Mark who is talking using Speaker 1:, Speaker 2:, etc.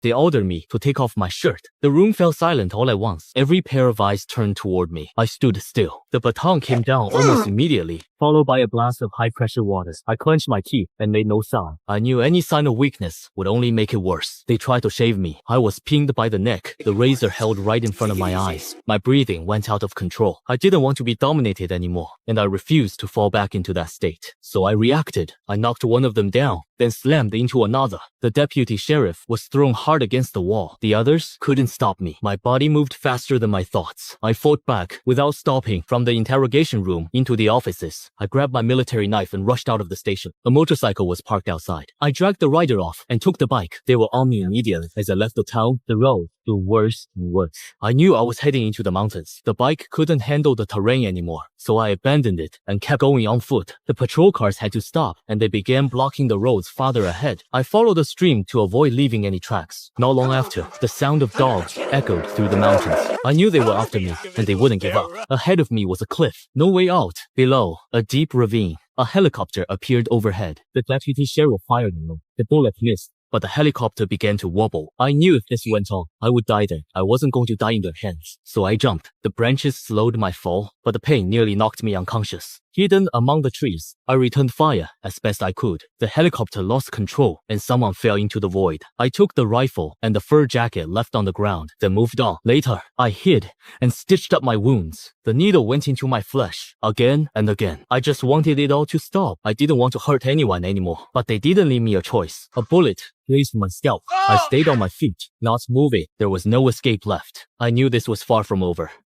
Speaker 1: They ordered me to take off my shirt. The room fell silent all at once. Every pair of eyes turned toward me. I stood still. The baton came down almost immediately, followed by a blast of high-pressure water. I clenched my teeth and made no sound. I knew any sign of weakness would only make it worse. They tried to shave me. I was pinned by the neck, the razor held right in front of my eyes. My breathing went out of control. I didn't want to be dominated anymore, and I refused to fall back into that state. So I reacted. I knocked one of them down, then slammed into another. The deputy sheriff was thrown hard against the wall. The others couldn't stop me. My body moved faster than my thoughts. I fought back without stopping from the interrogation room into the offices. I grabbed my military knife and rushed out of the station. A motorcycle was parked outside. I dragged the rider off and took the bike. They were on me immediately. As I left the town, the road grew worse and worse. I knew I was heading into the mountains. The bike couldn't handle the terrain anymore, so I abandoned it and kept going on foot. The patrol cars had to stop, and they began blocking the roads farther ahead. I followed the stream to avoid leaving any tracks. Not long after, the sound of dogs echoed through the mountains. I knew they were after me, and they wouldn't give up. Ahead of me was a cliff. No way out. Below, a deep ravine. A helicopter appeared overhead. The deputy sheriff fired at them. The bullet missed, but the helicopter began to wobble. I knew if this went on, I would die there. I wasn't going to die in their hands. So I jumped. The branches slowed my fall, but the pain nearly knocked me unconscious. Hidden among the trees, I returned fire as best I could. The helicopter lost control and someone fell into the void. I took the rifle and the fur jacket left on the ground, then moved on. Later, I hid and stitched up my wounds. The needle went into my flesh again and again. I just wanted it all to stop. I didn't want to hurt anyone anymore, but they didn't leave me a choice. A bullet grazed my scalp. I stayed on my feet, not moving. There was no escape left. I knew this was far from over.